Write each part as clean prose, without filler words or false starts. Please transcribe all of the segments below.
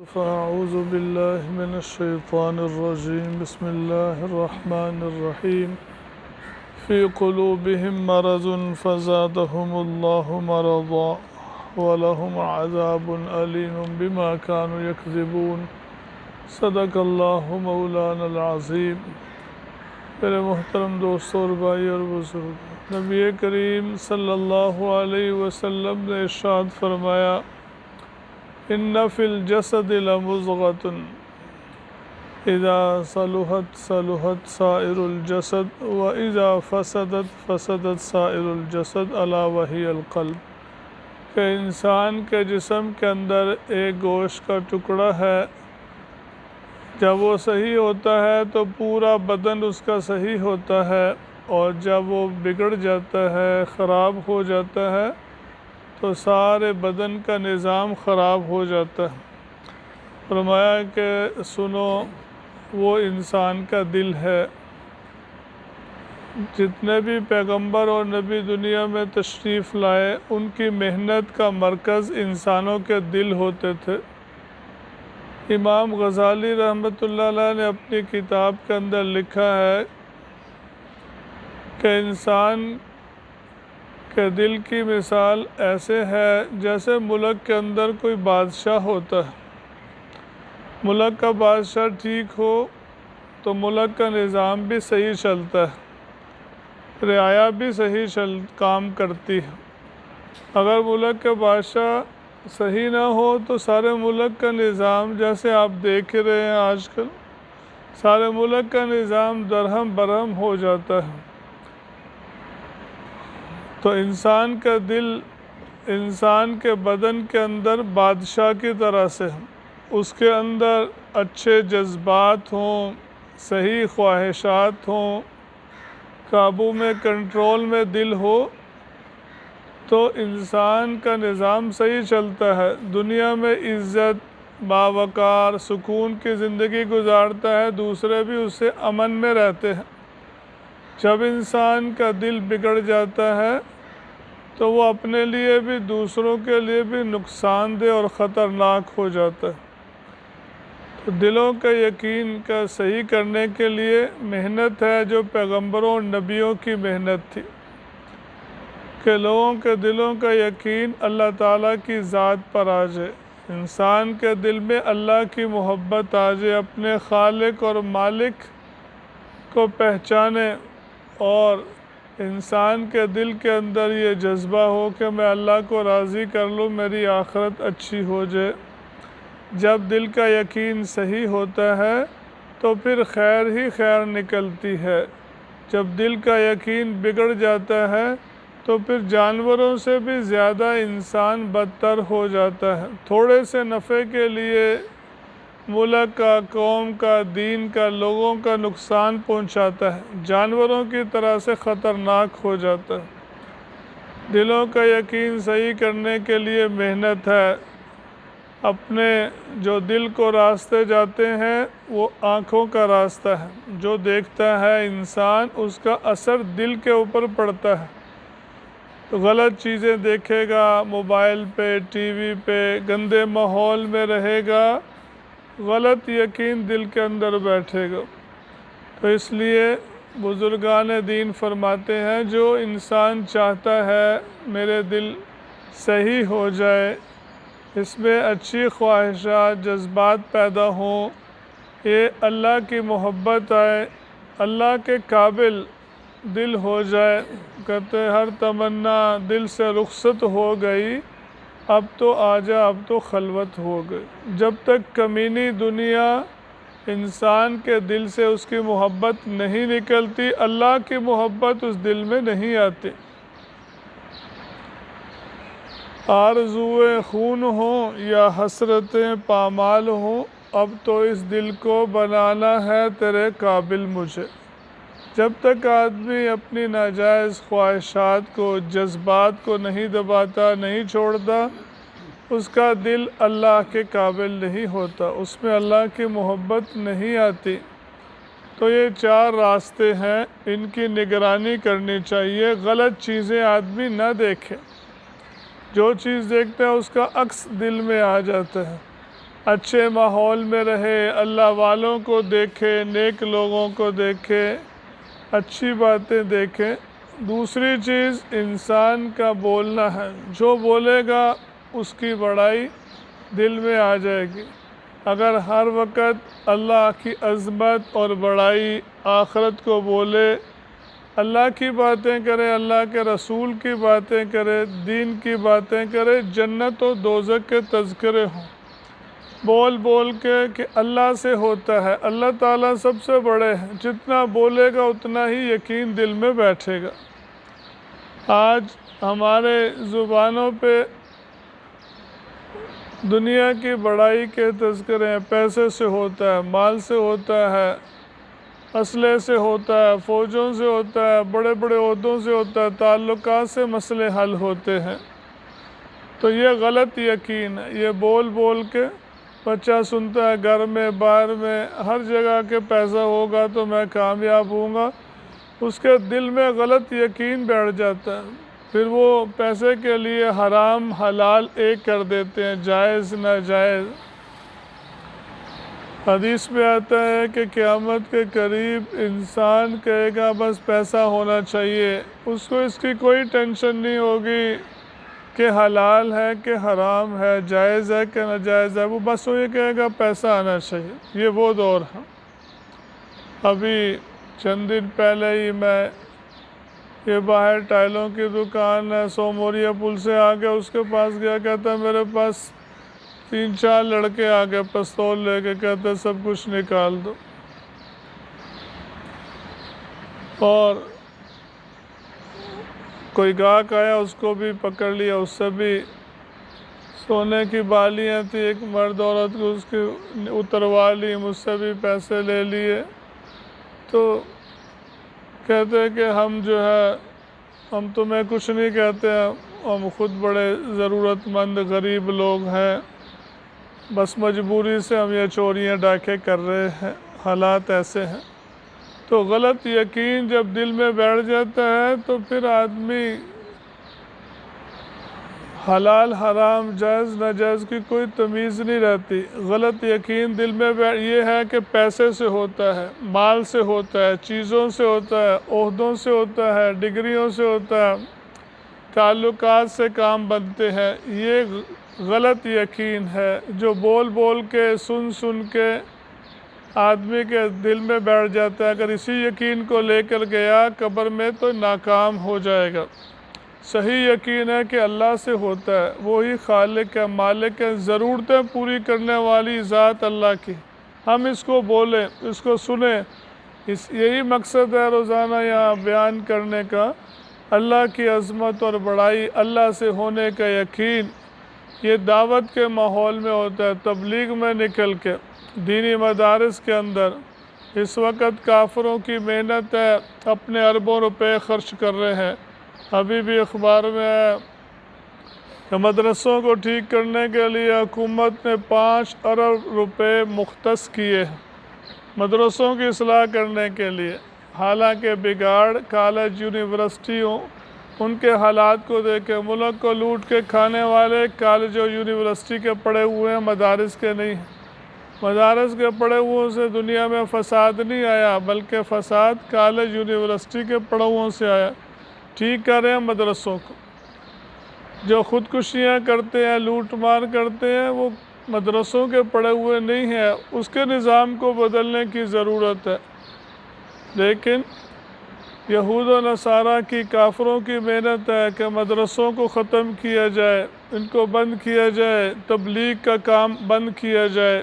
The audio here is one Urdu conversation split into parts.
فأعوذ بالله من الشيطان الرجيم بسم الله الرحمن الرحيم في قلوبهم مرض فزادهم الله مرضا ولهم عذاب أليم بما كانوا يكذبون صدق اللہ مولانا العظیم۔ میرے محترم دوستوں اور بھائی اور بزرگ، نبی کریم صلی اللہ علیہ وسلم نے ارشاد فرمایا، ان فی الجسد لمضغۃ اذا صلحت صلحت سائر الجسد واذا فسدت فسدت سائر الجسد الا وہی القلب، کہ انسان کے جسم کے اندر ایک گوشت کا ٹکڑا ہے، جب وہ صحیح ہوتا ہے تو پورا بدن اس کا صحیح ہوتا ہے، اور جب وہ بگڑ جاتا ہے، خراب ہو جاتا ہے تو سارے بدن کا نظام خراب ہو جاتا ہے۔ فرمایا کہ سنو، وہ انسان کا دل ہے۔ جتنے بھی پیغمبر اور نبی دنیا میں تشریف لائے، ان کی محنت کا مرکز انسانوں کے دل ہوتے تھے۔ امام غزالی رحمۃ اللہ علیہ نے اپنی کتاب کے اندر لکھا ہے کہ انسان کے دل کی مثال ایسے ہے جیسے ملک کے اندر کوئی بادشاہ ہوتا ہے۔ ملک کا بادشاہ ٹھیک ہو تو ملک کا نظام بھی صحیح چلتا ہے، رعایا بھی صحیح کام کرتی ہے۔ اگر ملک کے بادشاہ صحیح نہ ہو تو سارے ملک کا نظام، جیسے آپ دیکھ رہے ہیں آج کل، سارے ملک کا نظام درہم برہم ہو جاتا ہے۔ تو انسان کا دل انسان کے بدن کے اندر بادشاہ کی طرح سے، اس کے اندر اچھے جذبات ہوں، صحیح خواہشات ہوں، قابو میں کنٹرول میں دل ہو تو انسان کا نظام صحیح چلتا ہے، دنیا میں عزت، باوقار، سکون کی زندگی گزارتا ہے، دوسرے بھی اس سے امن میں رہتے ہیں۔ جب انسان کا دل بگڑ جاتا ہے تو وہ اپنے لیے بھی دوسروں کے لیے بھی نقصان دہ اور خطرناک ہو جاتا ہے۔ تو دلوں کا یقین کا صحیح کرنے کے لیے محنت ہے، جو پیغمبروں اور نبیوں کی محنت تھی، کہ لوگوں کے دلوں کا یقین اللہ تعالیٰ کی ذات پر آ جائے، انسان کے دل میں اللہ کی محبت آ جائے، اپنے خالق اور مالک کو پہچانے، اور انسان کے دل کے اندر یہ جذبہ ہو کہ میں اللہ کو راضی کر لوں، میری آخرت اچھی ہو جائے۔ جب دل کا یقین صحیح ہوتا ہے تو پھر خیر ہی خیر نکلتی ہے۔ جب دل کا یقین بگڑ جاتا ہے تو پھر جانوروں سے بھی زیادہ انسان بدتر ہو جاتا ہے، تھوڑے سے نفع کے لیے ملک کا، قوم کا، دین کا، لوگوں کا نقصان پہنچاتا ہے، جانوروں کی طرح سے خطرناک ہو جاتا ہے۔ دلوں کا یقین صحیح کرنے کے لیے محنت ہے۔ اپنے جو دل کو راستے جاتے ہیں وہ آنکھوں کا راستہ ہے، جو دیکھتا ہے انسان اس کا اثر دل کے اوپر پڑتا ہے۔ تو غلط چیزیں دیکھے گا، موبائل پہ، ٹی وی پہ، گندے ماحول میں رہے گا، غلط یقین دل کے اندر بیٹھے گا۔ تو اس لیے بزرگان دین فرماتے ہیں، جو انسان چاہتا ہے میرے دل صحیح ہو جائے، اس میں اچھی خواہشات، جذبات پیدا ہوں، یہ اللہ کی محبت آئے، اللہ کے قابل دل ہو جائے، کہتے ہر تمنا دل سے رخصت ہو گئی، اب تو آجا اب تو خلوت ہو گئی۔ جب تک کمینی دنیا انسان کے دل سے اس کی محبت نہیں نکلتی، اللہ کی محبت اس دل میں نہیں آتی۔ آرزوئیں خون ہوں یا حسرتیں پامال ہوں، اب تو اس دل کو بنانا ہے تیرے قابل مجھے۔ جب تک آدمی اپنی ناجائز خواہشات کو، جذبات کو نہیں دباتا، نہیں چھوڑتا، اس کا دل اللہ کے قابل نہیں ہوتا، اس میں اللہ کی محبت نہیں آتی۔ تو یہ 4 راستے ہیں، ان کی نگرانی کرنی چاہیے۔ غلط چیزیں آدمی نہ دیکھے، جو چیز دیکھتا ہے اس کا عکس دل میں آ جاتا ہے۔ اچھے ماحول میں رہے، اللہ والوں کو دیکھے، نیک لوگوں کو دیکھے، اچھی باتیں دیکھے۔ دوسری چیز انسان کا بولنا ہے، جو بولے گا اس کی بڑائی دل میں آ جائے گی۔ اگر ہر وقت اللہ کی عظمت اور بڑائی، آخرت کو بولے، اللہ کی باتیں کرے، اللہ کے رسول کی باتیں کرے، دین کی باتیں کرے، جنت و دوزخ کے تذکرے ہوں، بول بول کے کہ اللہ سے ہوتا ہے، اللہ تعالیٰ سب سے بڑے ہیں، جتنا بولے گا اتنا ہی یقین دل میں بیٹھے گا۔ آج ہمارے زبانوں پہ دنیا کی بڑائی کے تذکرے ہیں، پیسے سے ہوتا ہے، مال سے ہوتا ہے، اسلحے سے ہوتا ہے، فوجوں سے ہوتا ہے، بڑے بڑے عہدوں سے ہوتا ہے، تعلقات سے مسئلے حل ہوتے ہیں۔ تو یہ غلط یقین ہے، یہ بول بول کے بچہ سنتا ہے گھر میں، باہر میں، ہر جگہ کہ پیسہ ہوگا تو میں کامیاب ہوں گا، اس کے دل میں غلط یقین بیٹھ جاتا ہے، پھر وہ پیسے کے لیے حرام حلال ایک کر دیتے ہیں، جائز ناجائز۔ حدیث میں آتا ہے کہ قیامت کے قریب انسان کہے گا بس پیسہ ہونا چاہیے، اس کو اس کی کوئی ٹینشن نہیں ہوگی کہ حلال ہے کہ حرام ہے، جائز ہے کہ ناجائز ہے، وہ بس وہ یہ کہے گا پیسہ آنا چاہیے۔ یہ وہ دور ہے۔ ابھی چند دن پہلے ہی میں یہ باہر ٹائلوں کی دکان ہے، سوموریا پل سے آگے، اس کے پاس گیا، کہتا میرے پاس 3-4 لڑکے آگے پستول لے کے، کہتے سب کچھ نکال دو، اور کوئی گاہک آیا اس کو بھی پکڑ لیا، اس سے بھی سونے کی بالیاں تھی، ایک مرد عورت کو اس کی اتروا لی، مجھ سے بھی پیسے لے لیے۔ تو کہتے کہ ہم جو ہے، ہم تمہیں کچھ نہیں کہتے، ہم خود بڑے ضرورت مند غریب لوگ ہیں، بس مجبوری سے ہم یہ چوریاں ڈاکے کر رہے ہیں، حالات ایسے ہیں۔ تو غلط یقین جب دل میں بیٹھ جاتا ہے تو پھر آدمی حلال حرام جائز ناجائز کی کوئی تمیز نہیں رہتی۔ غلط یقین دل میں یہ ہے کہ پیسے سے ہوتا ہے، مال سے ہوتا ہے، چیزوں سے ہوتا ہے، عہدوں سے ہوتا ہے، ڈگریوں سے ہوتا ہے، تعلقات سے کام بنتے ہیں۔ یہ غلط یقین ہے جو بول بول کے، سن سن کے آدمی کے دل میں بیٹھ جاتا ہے۔ اگر اسی یقین کو لے کر گیا قبر میں تو ناکام ہو جائے گا۔ صحیح یقین ہے کہ اللہ سے ہوتا ہے، وہی خالق ہے، مالک ہے، ضرورتیں پوری کرنے والی ذات اللہ کی، ہم اس کو بولیں، اس کو سنیں، یہی مقصد ہے روزانہ یہاں بیان کرنے کا۔ اللہ کی عظمت اور بڑائی، اللہ سے ہونے کا یقین، یہ دعوت کے ماحول میں ہوتا ہے، تبلیغ میں نکل کے، دینی مدارس کے اندر۔ اس وقت کافروں کی محنت ہے، اپنے اربوں روپے خرچ کر رہے ہیں۔ ابھی بھی اخبار میں ہے کہ مدرسوں کو ٹھیک کرنے کے لیے حکومت نے 5 ارب روپے مختص کیے ہیں، مدرسوں کی اصلاح کرنے کے لیے۔ حالانکہ بگاڑ کالج یونیورسٹیوں، ان کے حالات کو دیکھیں، ملک کو لوٹ کے کھانے والے کالج اور یونیورسٹی کے پڑھے ہوئے ہیں، مدارس کے نہیں ہیں۔ مدارس کے پڑھے ہوئوں سے دنیا میں فساد نہیں آیا، بلکہ فساد کالج یونیورسٹی کے پڑھے ہوئوں سے آیا۔ ٹھیک کر رہے ہیں مدرسوں کو، جو خودکشیاں کرتے ہیں، لوٹ مار کرتے ہیں، وہ مدرسوں کے پڑھے ہوئے نہیں ہیں، اس کے نظام کو بدلنے کی ضرورت ہے۔ لیکن یہود و نصارہ کی، کافروں کی محنت ہے کہ مدرسوں کو ختم کیا جائے، ان کو بند کیا جائے، تبلیغ کا کام بند کیا جائے،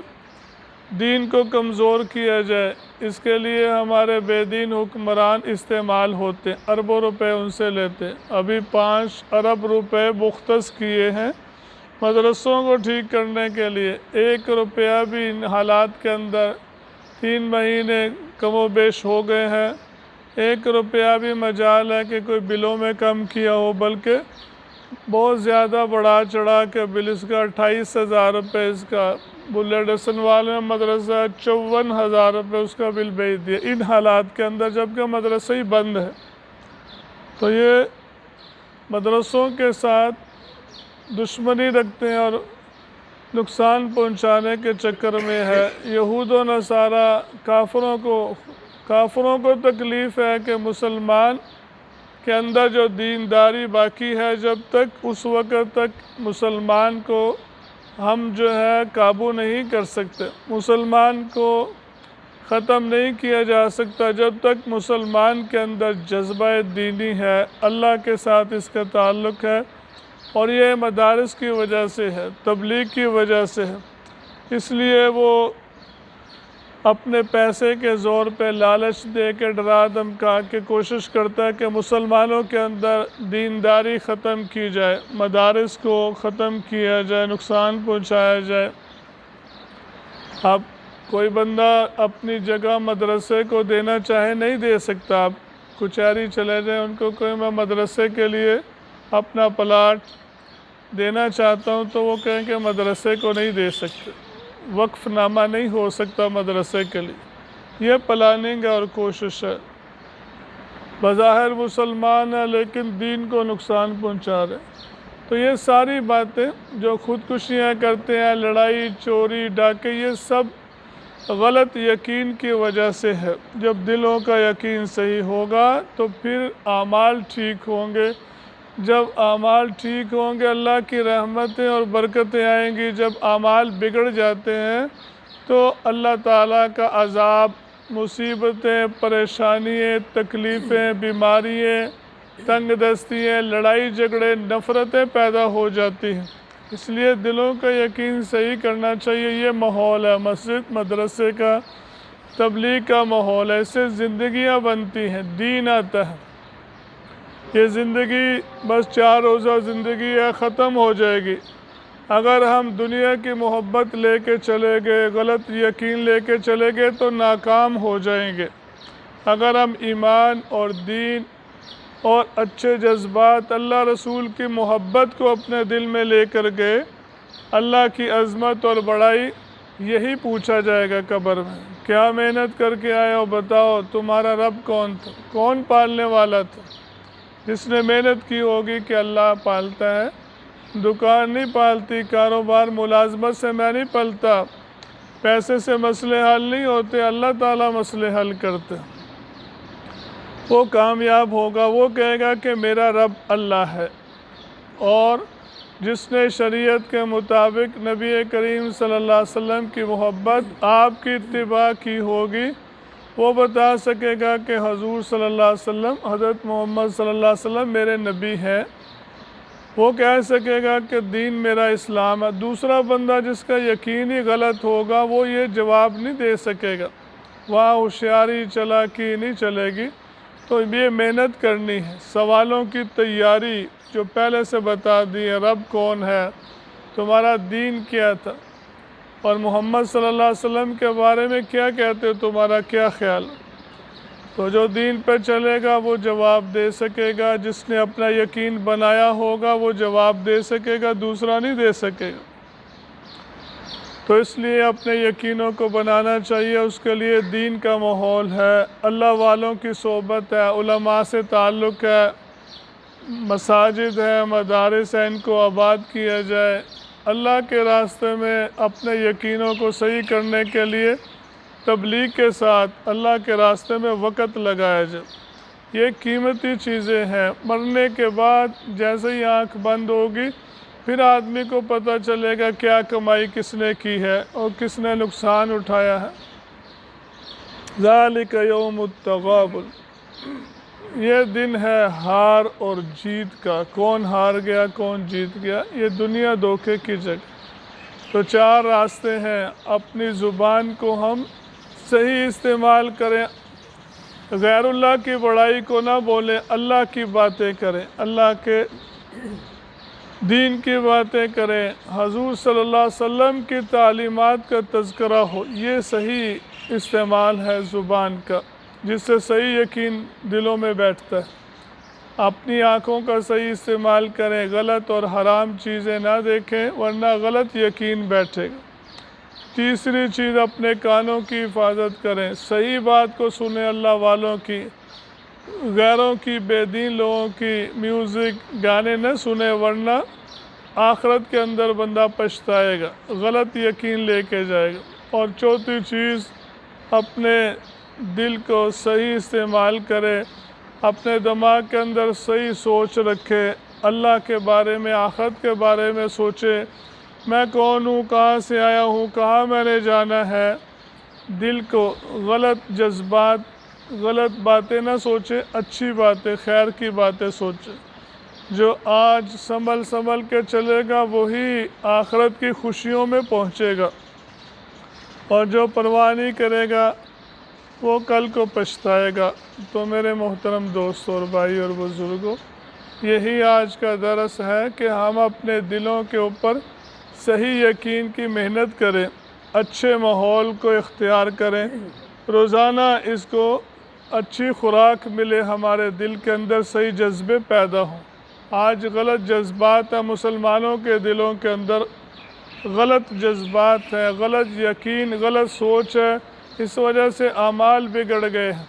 دین کو کمزور کیا جائے۔ اس کے لیے ہمارے بے دین حکمران استعمال ہوتے، اربوں روپے ان سے لیتے۔ ابھی 5 ارب روپے مختص کیے ہیں مدرسوں کو ٹھیک کرنے کے لیے۔ 1 روپیہ بھی ان حالات کے اندر 3 مہینے کم و بیش ہو گئے ہیں، 1 روپیہ بھی مجال ہے کہ کوئی بلوں میں کم کیا ہو، بلکہ بہت زیادہ بڑھا چڑھا کے بل اس کا 28,000 روپے، اس کا بلے ڈسن والے مدرسہ 54,000 روپے اس کا بل بھیج دیا ان حالات کے اندر، جبکہ مدرسہ ہی بند ہے۔ تو یہ مدرسوں کے ساتھ دشمنی رکھتے ہیں اور نقصان پہنچانے کے چکر میں ہے۔ یہود و نصارہ کافروں کو تکلیف ہے کہ مسلمان کے اندر جو دینداری باقی ہے، جب تک اس وقت تک مسلمان کو ہم جو ہے قابو نہیں کر سکتے، مسلمان کو ختم نہیں کیا جا سکتا جب تک مسلمان کے اندر جذبہ دینی ہے، اللہ کے ساتھ اس کا تعلق ہے، اور یہ مدارس کی وجہ سے ہے، تبلیغ کی وجہ سے ہے۔ اس لیے وہ اپنے پیسے کے زور پہ لالچ دے کے ڈرا دھمکا کے کوشش کرتا ہے کہ مسلمانوں کے اندر دینداری ختم کی جائے، مدارس کو ختم کیا جائے، نقصان پہنچایا جائے۔ اب کوئی بندہ اپنی جگہ مدرسے کو دینا چاہے نہیں دے سکتا، آپ کچہری چلے جائیں ان کو کوئی میں مدرسے کے لیے اپنا پلاٹ دینا چاہتا ہوں تو وہ کہیں کہ مدرسے کو نہیں دے سکتے، وقف نامہ نہیں ہو سکتا مدرسے کے لیے۔ یہ پلاننگ ہے اور کوشش ہے، بظاہر مسلمان ہے لیکن دین کو نقصان پہنچا رہے۔ تو یہ ساری باتیں جو خودکشیاں کرتے ہیں، لڑائی، چوری، ڈاکے، یہ سب غلط یقین کی وجہ سے ہے۔ جب دلوں کا یقین صحیح ہوگا تو پھر اعمال ٹھیک ہوں گے، جب اعمال ٹھیک ہوں گے اللہ کی رحمتیں اور برکتیں آئیں گی۔ جب اعمال بگڑ جاتے ہیں تو اللہ تعالیٰ کا عذاب، مصیبتیں، پریشانیاں، تکلیفیں، بیماریاں، تنگ دستیاں، لڑائی جھگڑے، نفرتیں پیدا ہو جاتی ہیں۔ اس لیے دلوں کا یقین صحیح کرنا چاہیے۔ یہ ماحول ہے مسجد مدرسے کا، تبلیغ کا ماحول ہے، اس سے زندگیاں بنتی ہیں، دین آتا ہے۔ یہ زندگی بس 4 روزہ زندگی ہے، ختم ہو جائے گی۔ اگر ہم دنیا کی محبت لے کے چلے گئے، غلط یقین لے کے چلے گئے تو ناکام ہو جائیں گے۔ اگر ہم ایمان اور دین اور اچھے جذبات، اللہ رسول کی محبت کو اپنے دل میں لے کر گئے، اللہ کی عظمت اور بڑائی یہی پوچھا جائے گا قبر میں، کیا محنت کر کے آئے ہو، بتاؤ تمہارا رب کون تھا، کون پالنے والا تھا؟ جس نے محنت کی ہوگی کہ اللہ پالتا ہے، دکان نہیں پالتی، کاروبار ملازمت سے میں نہیں پلتا، پیسے سے مسئلے حل نہیں ہوتے، اللہ تعالیٰ مسئلے حل کرتے۔ وہ کامیاب ہوگا، وہ کہے گا کہ میرا رب اللہ ہے۔ اور جس نے شریعت کے مطابق نبی کریم صلی اللہ علیہ وسلم کی محبت، آپ کی اتباع کی ہوگی، وہ بتا سکے گا کہ حضور صلی اللہ علیہ وسلم، حضرت محمد صلی اللہ علیہ وسلم میرے نبی ہیں۔ وہ کہہ سکے گا کہ دین میرا اسلام ہے۔ دوسرا بندہ جس کا یقین ہی غلط ہوگا وہ یہ جواب نہیں دے سکے گا، وہاں ہوشیاری چالاکی نہیں چلے گی۔ تو یہ محنت کرنی ہے، سوالوں کی تیاری جو پہلے سے بتا دی ہے، رب کون ہے، تمہارا دین کیا تھا، اور محمد صلی اللہ علیہ وسلم کے بارے میں کیا کہتے ہو، تمہارا کیا خیال؟ تو جو دین پہ چلے گا وہ جواب دے سکے گا، جس نے اپنا یقین بنایا ہوگا وہ جواب دے سکے گا، دوسرا نہیں دے سکے گا۔ تو اس لیے اپنے یقینوں کو بنانا چاہیے، اس کے لیے دین کا ماحول ہے، اللہ والوں کی صحبت ہے، علماء سے تعلق ہے، مساجد ہے، مدارس ہیں، ان کو آباد کیا جائے۔ اللہ کے راستے میں اپنے یقینوں کو صحیح کرنے کے لیے تبلیغ کے ساتھ اللہ کے راستے میں وقت لگایا جائے۔ یہ قیمتی چیزیں ہیں۔ مرنے کے بعد جیسے ہی آنکھ بند ہوگی پھر آدمی کو پتہ چلے گا کیا کمائی کس نے کی ہے اور کس نے نقصان اٹھایا ہے۔ ذالک یوم التغابن، یہ دن ہے ہار اور جیت کا، کون ہار گیا کون جیت گیا، یہ دنیا دھوکے کی جگہ۔ تو 4 راستے ہیں، اپنی زبان کو ہم صحیح استعمال کریں، غیر اللہ کی بڑائی کو نہ بولیں، اللہ کی باتیں کریں، اللہ کے دین کی باتیں کریں، حضور صلی اللہ علیہ وسلم کی تعلیمات کا تذکرہ ہو، یہ صحیح استعمال ہے زبان کا، جس سے صحیح یقین دلوں میں بیٹھتا ہے۔ اپنی آنکھوں کا صحیح استعمال کریں، غلط اور حرام چیزیں نہ دیکھیں ورنہ غلط یقین بیٹھے گا۔ تیسری چیز، اپنے کانوں کی حفاظت کریں، صحیح بات کو سنیں، اللہ والوں کی، غیروں کی، بے دین لوگوں کی میوزک گانے نہ سنیں ورنہ آخرت کے اندر بندہ پچھتائے گا، غلط یقین لے کے جائے گا۔ اور چوتھی چیز، اپنے دل کو صحیح استعمال کرے، اپنے دماغ کے اندر صحیح سوچ رکھے، اللہ کے بارے میں، آخرت کے بارے میں سوچے، میں کون ہوں، کہاں سے آیا ہوں، کہاں میں نے جانا ہے۔ دل کو غلط جذبات، غلط باتیں نہ سوچے، اچھی باتیں، خیر کی باتیں سوچے۔ جو آج سنبھل کے چلے گا وہی آخرت کی خوشیوں میں پہنچے گا، اور جو پرواہ نہیں کرے گا وہ کل کو پچھتائے گا۔ تو میرے محترم دوستوں اور بھائی اور بزرگوں، یہی آج کا درس ہے کہ ہم اپنے دلوں کے اوپر صحیح یقین کی محنت کریں، اچھے ماحول کو اختیار کریں، روزانہ اس کو اچھی خوراک ملے، ہمارے دل کے اندر صحیح جذبے پیدا ہوں۔ آج غلط جذبات ہیں مسلمانوں کے دلوں کے اندر، غلط جذبات ہیں، غلط یقین، غلط سوچ ہے، اس وجہ سے اعمال بگڑ گئے ہیں،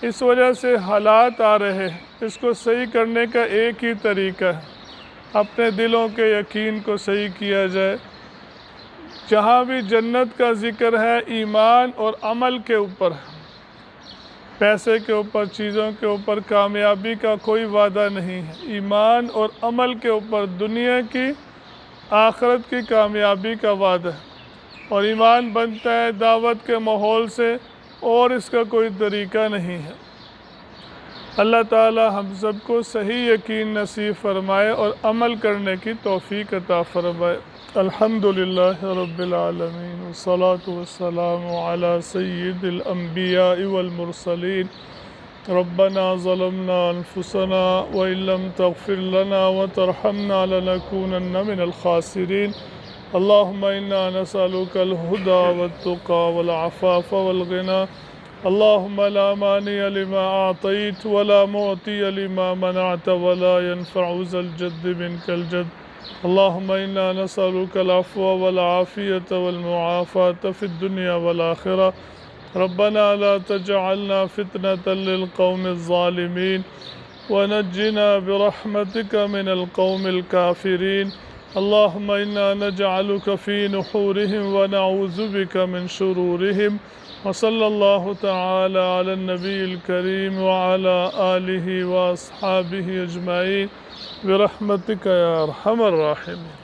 اس وجہ سے حالات آ رہے ہیں۔ اس کو صحیح کرنے کا ایک ہی طریقہ ہے، اپنے دلوں کے یقین کو صحیح کیا جائے۔ جہاں بھی جنت کا ذکر ہے، ایمان اور عمل کے اوپر ہے، پیسے کے اوپر، چیزوں کے اوپر کامیابی کا کوئی وعدہ نہیں ہے۔ ایمان اور عمل کے اوپر دنیا کی، آخرت کی کامیابی کا وعدہ ہے۔ اور ایمان بنتا ہے دعوت کے ماحول سے، اور اس کا کوئی طریقہ نہیں ہے۔ اللہ تعالی ہم سب کو صحیح یقین نصیب فرمائے اور عمل کرنے کی توفیق عطا فرمائے۔ الحمدللہ رب العالمین، والصلاة والسلام علی سید الانبیاء والمرسلین۔ ربنا ظلمنا انفسنا وإن لم تغفر لنا وترحمنا لنكونن من الخاسرین۔ اللهم إنا نسألك الهدى والتقى والعفاف والغنى، اللهم لا مانع لما أعطيت ولا معطي لما منعت ولا ينفع ذا الجد منك الجد، اللهم إنا نسألك العفو والعافية والمعافاة في الدنيا والآخرة، ربنا لا تجعلنا فتنة للقوم الظالمين ونجنا برحمتك من القوم الكافرين، اللهم إنا نجعلك في نحورهم ونعوذ بك من شرورهم، وصلى الله تعالى على النبي الكريم وعلى آله وأصحابه أجمعين برحمتك يا أرحم الراحمين۔